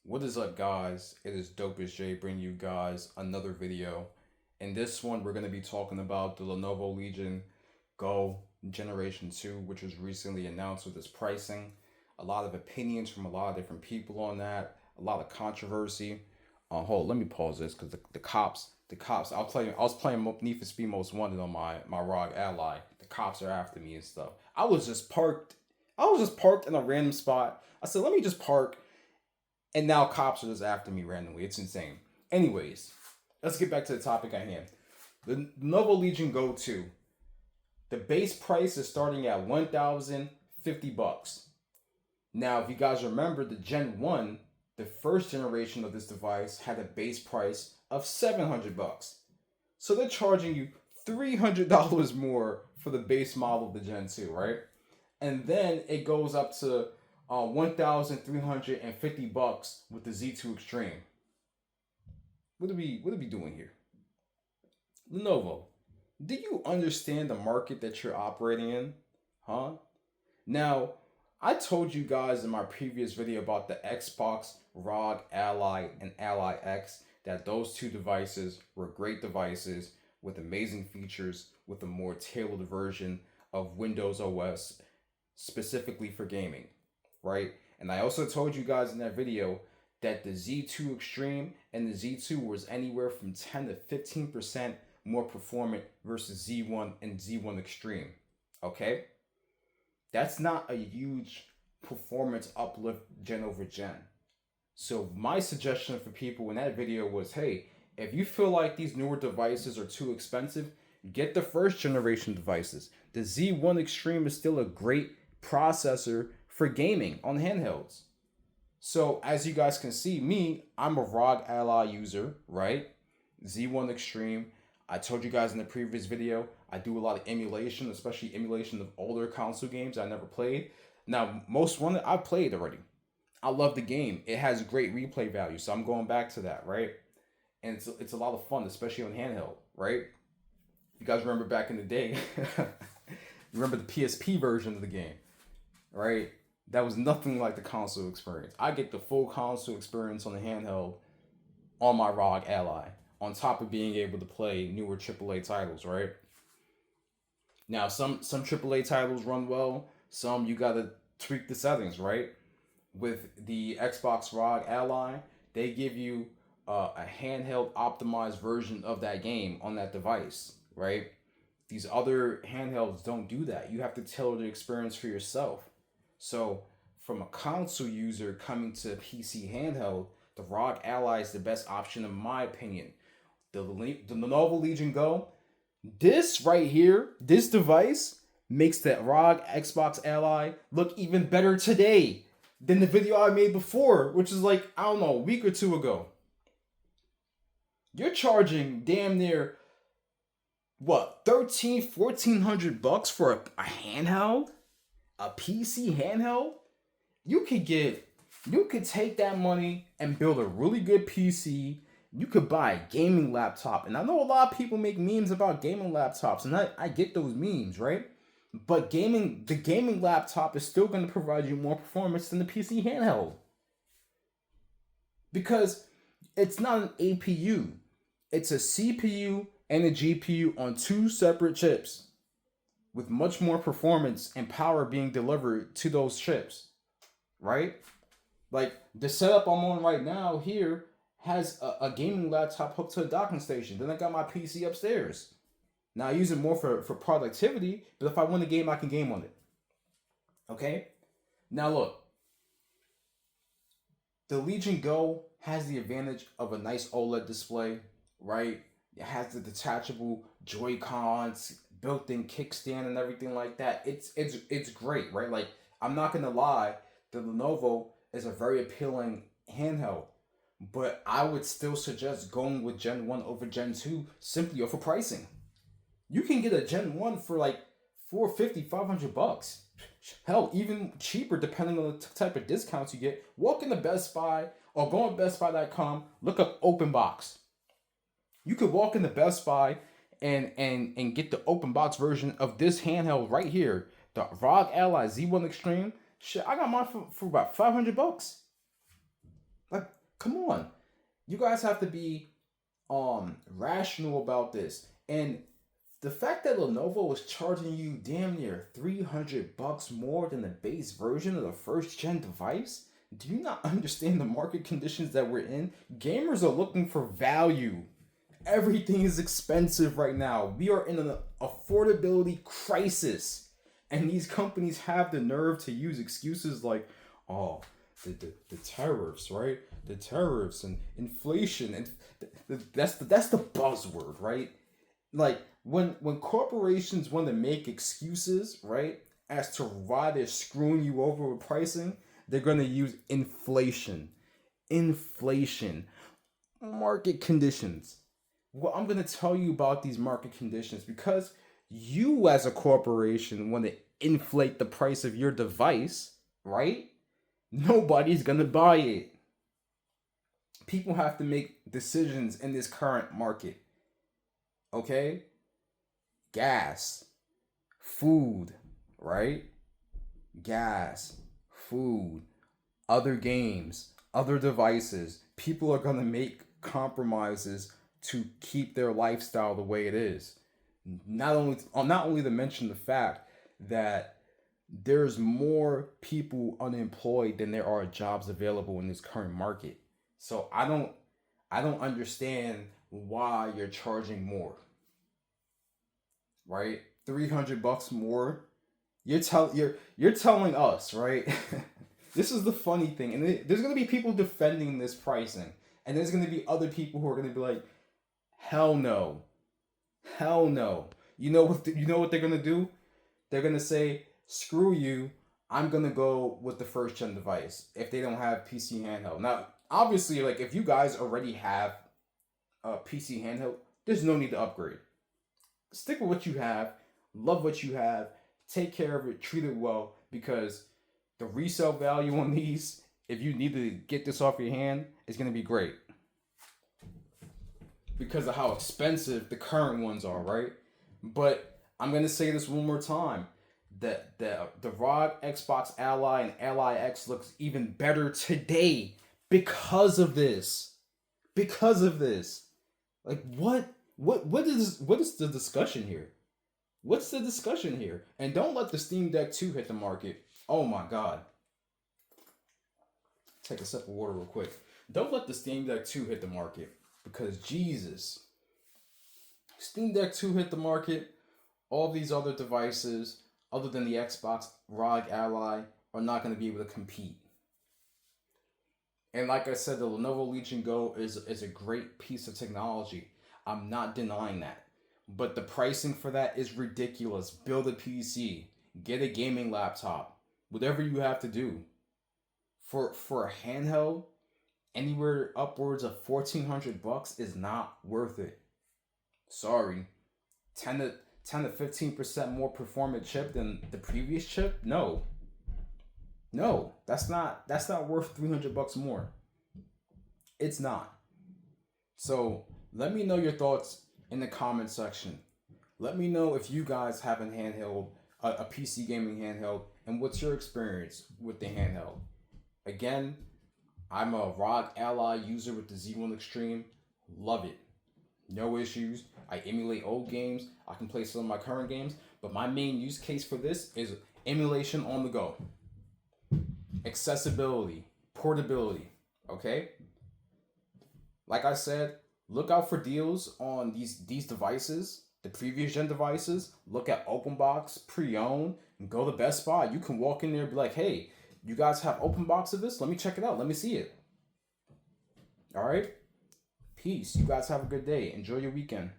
What is up, guys? It is Dope as J bringing you guys another video. In this one, we're going to be talking about the Lenovo Legion Go Generation 2, which was recently announced with its pricing. A lot of opinions from a lot of different people on that, a lot of controversy. Let me pause this because the cops, I was playing Need for Speed Most Wanted on my ROG Ally. The cops are after me and stuff. I was just parked in a random spot. I said, let me just park, and now cops are just after me randomly. It's insane. Anyways, let's get back to the topic at hand. The Lenovo Legion Go 2. The base price is starting at $1,050. Now, if you guys remember, the Gen 1, the first generation of this device, had a base price of $700. So they're charging you $300 more for the base model of the Gen 2, right? And then it goes up to $1,350 with the Z2 Extreme. What are we doing here? Lenovo, do you understand the market that you're operating in? Huh? Now, I told you guys in my previous video about the Xbox ROG Ally and Ally X that those two devices were great devices with amazing features with a more tailored version of Windows OS specifically for gaming, right? And I also told you guys in that video that the Z2 Extreme and the Z2 was anywhere from 10 to 15% more performant versus Z1 and Z1 Extreme, okay? That's not a huge performance uplift gen over gen. So my suggestion for people in that video was, hey, if you feel like these newer devices are too expensive, get the first generation devices. The Z1 Extreme is still a great processor for gaming on handhelds. So as you guys can see, I'm a ROG Ally user, right? Z1 Extreme. I told you guys in the previous video, I do a lot of emulation, especially emulation of older console games I never played. Now, most one I've played already. I love the game. It has great replay value, so I'm going back to that, right? And it's a lot of fun, especially on handheld, right? You guys remember back in the day, remember the PSP version of the game, right? That was nothing like the console experience. I get the full console experience on the handheld on my ROG Ally, on top of being able to play newer AAA titles, right? Now, some AAA titles run well. Some you gotta tweak the settings, right? With the Xbox ROG Ally, they give you a handheld optimized version of that game on that device, right? These other handhelds don't do that. You have to tailor the experience for yourself. So, from a console user coming to a PC handheld, the ROG Ally is the best option in my opinion. The Lenovo Legion Go, this right here, this device makes the ROG Xbox Ally look even better today than the video I made before, which is like, I don't know, a week or two ago. You're charging damn near, what, $1,400 for a handheld? A PC handheld? You could take that money and build a really good PC. You could buy a gaming laptop. And I know a lot of people make memes about gaming laptops, and I get those memes, right? But the gaming laptop is still going to provide you more performance than the PC handheld. Because it's not an APU. It's a CPU and a GPU on two separate chips with much more performance and power being delivered to those chips, right? Like the setup I'm on right now here has a gaming laptop hooked to a docking station. Then I got my PC upstairs. Now I use it more for productivity, but if I want a game, I can game on it. Okay? Now look, the Legion Go has the advantage of a nice OLED display, right? It has the detachable Joy-Cons, built-in kickstand and everything like that. It's great, right? Like, I'm not gonna lie, the Lenovo is a very appealing handheld, but I would still suggest going with Gen 1 over Gen 2 simply off of pricing. You can get a Gen 1 for like $450, $500. Hell, even cheaper depending on the type of discounts you get. Walk into Best Buy or go on bestbuy.com, look up open box. You could walk into Best Buy and get the open box version of this handheld right here, the ROG Ally Z1 Extreme. Shit, I got mine for about $500. Like, Come on. You guys have to be rational about this. And the fact that Lenovo is charging you damn near $300 more than the base version of the first gen device, do you not understand the market conditions that we're in? Gamers are looking for value. Everything is expensive right now. We are in an affordability crisis. And these companies have the nerve to use excuses like, oh, the tariffs, right? The tariffs and inflation. And that's the buzzword, right? Like, when corporations want to make excuses, right, as to why they're screwing you over with pricing, they're going to use inflation, market conditions. Well, I'm going to tell you about these market conditions because you as a corporation want to inflate the price of your device, right? Nobody's going to buy it. People have to make decisions in this current market. Okay? Gas, food, right? Gas, food, other games, other devices. People are going to make compromises to keep their lifestyle the way it is. Not only to mention the fact that there's more people unemployed than there are jobs available in this current market. So I don't understand why you're charging more. Right? $300 more. You're telling us, right? This is the funny thing. And there's going to be people defending this pricing. And there's going to be other people who are going to be like, hell no. Hell no. You know what they're going to do? They're going to say, screw you. I'm going to go with the first gen device if they don't have PC handheld. Now, obviously, like if you guys already have a PC handheld, there's no need to upgrade. Stick with what you have, love what you have, take care of it, treat it well, because the resale value on these, if you need to get this off your hand, is going to be great. Because of how expensive the current ones are, right? But I'm going to say this one more time. That the ROG Xbox Ally and Ally X looks even better today because of this. Because of this. Like what is the discussion here? What's the discussion here? And don't let the Steam Deck 2 hit the market. Oh my god. Take a sip of water real quick. Don't let the Steam Deck 2 hit the market. Because Jesus. Steam Deck 2 hit the market. All these other devices, other than the Xbox ROG Ally, are not going to be able to compete. And like I said, the Lenovo Legion Go is a great piece of technology. I'm not denying that. But the pricing for that is ridiculous. Build a PC. Get a gaming laptop. Whatever you have to do. For a handheld, anywhere upwards of $1,400 is not worth it. Sorry. 10 to 15% more performant chip than the previous chip? No, that's not worth $300 more. It's not. So let me know your thoughts in the comment section. Let me know if you guys have a handheld, a PC gaming handheld, and what's your experience with the handheld. Again, I'm a ROG Ally user with the Z1 Extreme. Love it. No issues. I emulate old games. I can play some of my current games. But my main use case for this is emulation on the go. Accessibility. Portability. Okay? Like I said, look out for deals on these devices. The previous gen devices. Look at OpenBox, pre-owned, and go to Best Buy. You can walk in there and be like, hey, you guys have OpenBox of this? Let me check it out. Let me see it. All right? Peace. You guys have a good day. Enjoy your weekend.